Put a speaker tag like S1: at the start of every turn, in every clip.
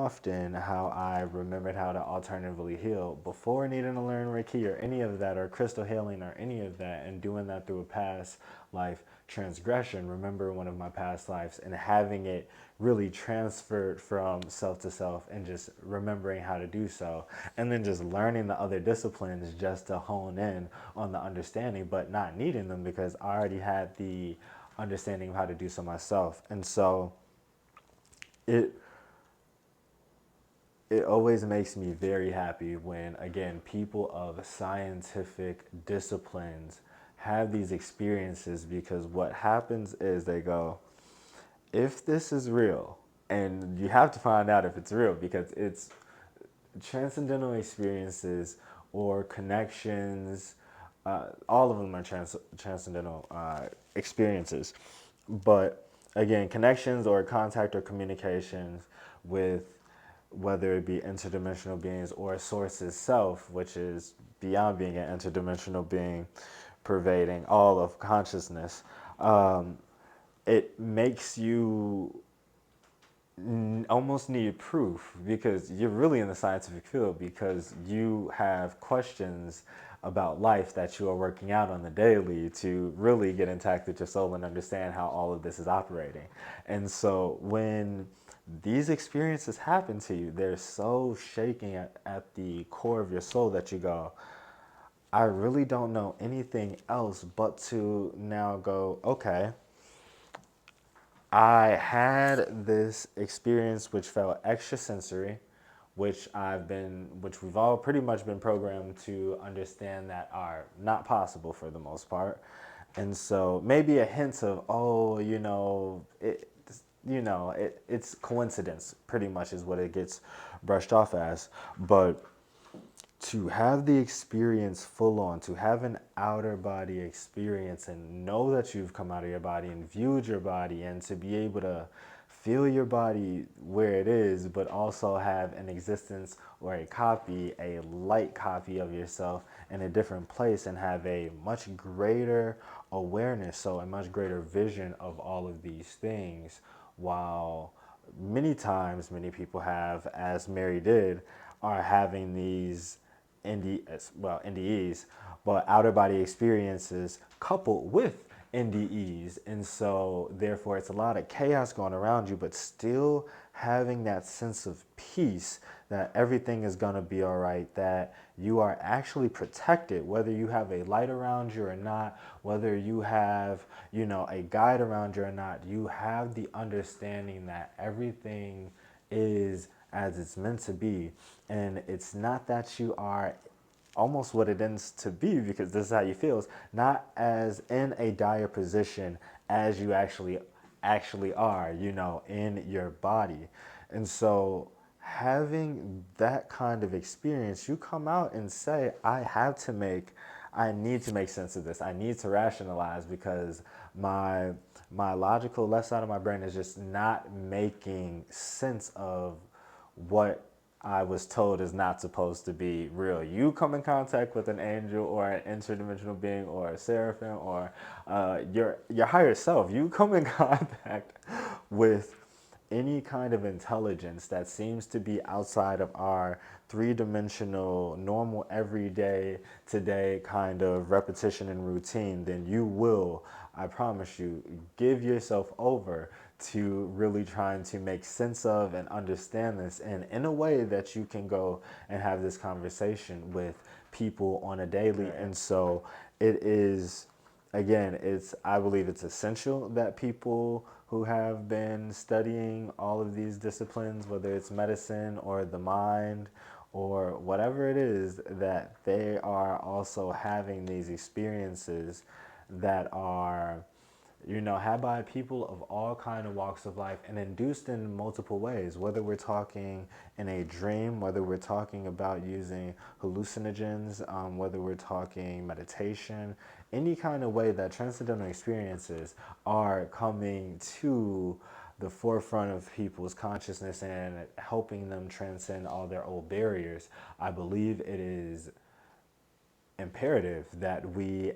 S1: often how I remembered how to alternatively heal before needing to learn Reiki or any of that, or crystal healing or any of that, and doing that through a past life transgression. Remember one of my past lives and having it really transferred from self to self, and just remembering how to do so. And then just learning the other disciplines just to hone in on the understanding, but not needing them because I already had the understanding of how to do so myself. And so it it always makes me very happy when, again, people of scientific disciplines have these experiences, because what happens is they go, if this is real, and you have to find out if it's real, because it's transcendental experiences or connections. All of them are transcendental experiences. But again, connections or contact or communications with, whether it be interdimensional beings or source itself, which is beyond being an interdimensional being, pervading all of consciousness. It makes you almost need proof, because you're really in the scientific field, because you have questions about life that you are working out on the daily to really get intact with your soul and understand how all of this is operating. And so when these experiences happen to you, they're so shaking at the core of your soul that you go, I really don't know anything else but to now go, okay, I had this experience which felt extrasensory, which we've all pretty much been programmed to understand that are not possible for the most part. And so maybe a hint of, oh, it's coincidence pretty much is what it gets brushed off as. But to have the experience full on, to have an outer body experience and know that you've come out of your body and viewed your body, and to be able to feel your body where it is, but also have an existence or a copy, a light copy of yourself in a different place, and have a much greater awareness, so a much greater vision of all of these things, while many times many people have, as Mary did, are having these NDEs, but outer body experiences coupled with NDEs. And so therefore it's a lot of chaos going around you, but still having that sense of peace that everything is going to be all right, that you are actually protected, whether you have a light around you or not, whether you have, a guide around you or not. You have the understanding that everything is as it's meant to be. And it's not that you are almost what it ends to be, because this is how you feel, is not as in a dire position as you actually are, in your body. And so having that kind of experience, you come out and say, I need to make sense of this. I need to rationalize, because my logical left side of my brain is just not making sense of what I was told is not supposed to be real. You come in contact with an angel or an interdimensional being or a seraphim or your higher self. You come in contact with any kind of intelligence that seems to be outside of our three-dimensional, normal, everyday, today kind of repetition and routine, then you will, I promise you, give yourself over to really trying to make sense of and understand this, and in a way that you can go and have this conversation with people on a daily. And so it is, again, I believe it's essential that people who have been studying all of these disciplines, whether it's medicine or the mind or whatever it is, that they are also having these experiences that are, had by people of all kind of walks of life and induced in multiple ways, whether we're talking in a dream, whether we're talking about using hallucinogens, whether we're talking meditation, any kind of way that transcendental experiences are coming to the forefront of people's consciousness and helping them transcend all their old barriers. I believe it is imperative that we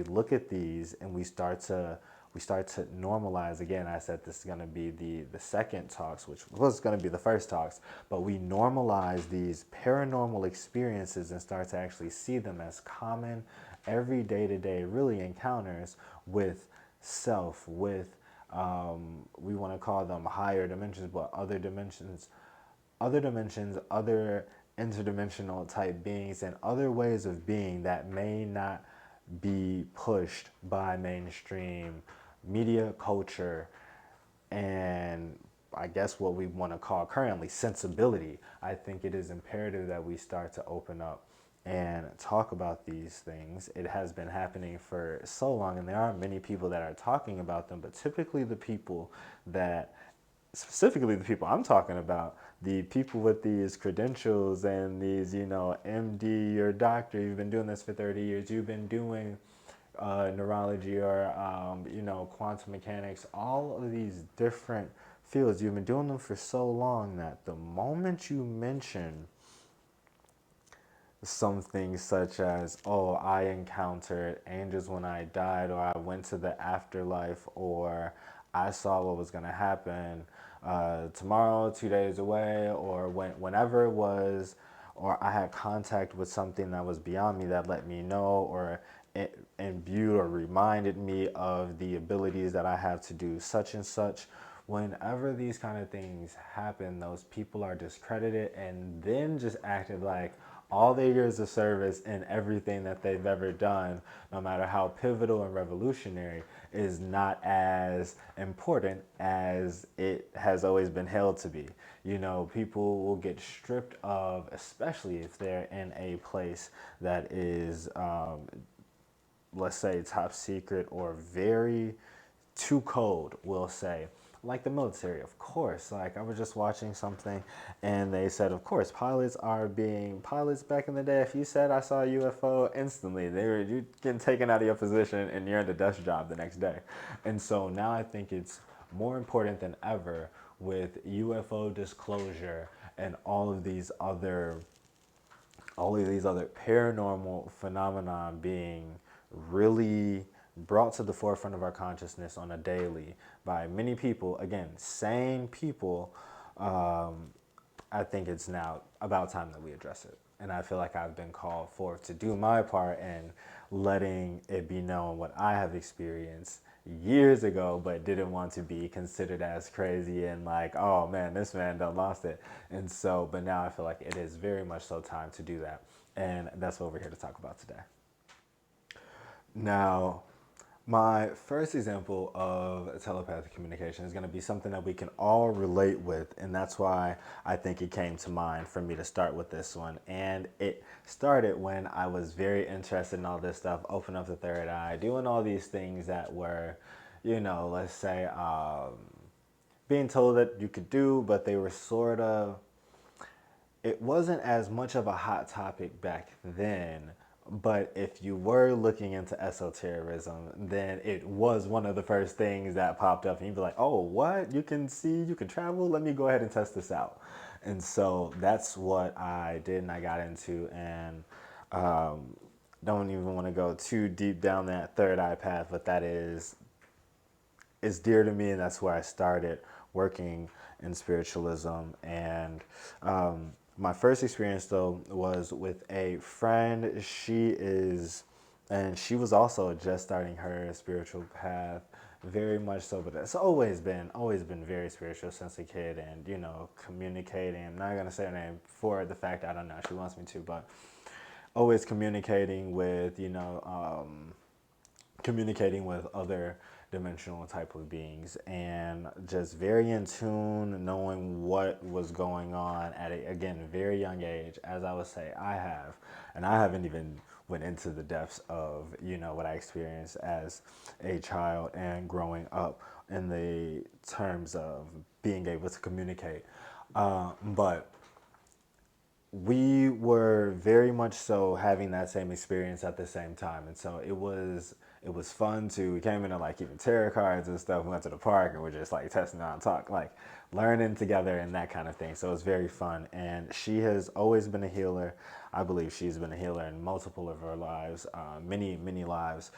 S1: look at these and we start to we start to normalize. Again, I said this is going to be the second talks, which was going to be the first talks, but we normalize these paranormal experiences and start to actually see them as common, every day-to-day really encounters with self, with we want to call them higher dimensions, but other dimensions, other interdimensional type beings, and other ways of being that may not be pushed by mainstream media, culture, and I guess what we want to call currently sensibility. I think it is imperative that we start to open up and talk about these things. It has been happening for so long, and there are many people that are talking about them, but typically the people that specifically the people I'm talking about, the people with these credentials and these, MD or doctor, you've been doing this for 30 years, you've been doing neurology or, quantum mechanics, all of these different fields, you've been doing them for so long that the moment you mention something such as, oh, I encountered angels when I died, or I went to the afterlife, or I saw what was going to happen tomorrow, 2 days away, or whenever it was, or I had contact with something that was beyond me that let me know, or imbued or reminded me of the abilities that I have to do such and such. Whenever these kind of things happen, those people are discredited and then just acted like all their years of service and everything that they've ever done, no matter how pivotal and revolutionary, is not as important as it has always been held to be. People will get stripped of, especially if they're in a place that is, let's say, top secret or very too cold, we'll say. Like the military, of course. Like I was just watching something and they said, of course, pilots back in the day. If you said I saw a UFO, instantly you getting taken out of your position and you're in the desk job the next day. And so now I think it's more important than ever with UFO disclosure and all of these other paranormal phenomena being really brought to the forefront of our consciousness on a daily by many people, again, sane people. I think it's now about time that we address it. And I feel like I've been called forth to do my part in letting it be known what I have experienced years ago, but didn't want to be considered as crazy and like, oh man, this man done lost it. And so, but now I feel like it is very much so time to do that. And that's what we're here to talk about today. Now, my first example of telepathic communication is going to be something that we can all relate with, and that's why I think it came to mind for me to start with this one. And it started when I was very interested in all this stuff, open up the third eye, doing all these things that were, let's say, being told that you could do, but they were sort of, it wasn't as much of a hot topic back then, but if you were looking into esotericism, then it was one of the first things that popped up, and you'd be like, oh, what? You can see, you can travel? Let me go ahead and test this out. And so that's what I did, and I got into, and don't even want to go too deep down that third eye path, but that is dear to me, and that's where I started working in spiritualism. And my first experience though was with a friend. She was also just starting her spiritual path, very much so. But it's always been very spiritual since a kid, and communicating. I'm not gonna say her name for the fact I don't know. She wants me to, but always communicating with other dimensional type of beings, and just very in tune, knowing what was going on at a, again, very young age. As I would say, and I haven't even went into the depths of what I experienced as a child and growing up in the terms of being able to communicate, but we were very much so having that same experience at the same time. And so it was fun to, we came into like even tarot cards and stuff. We went to the park and we're just like testing out, talk, like learning together and that kind of thing. So it was very fun. And she has always been a healer. I believe she's been a healer in multiple of her lives, many lives.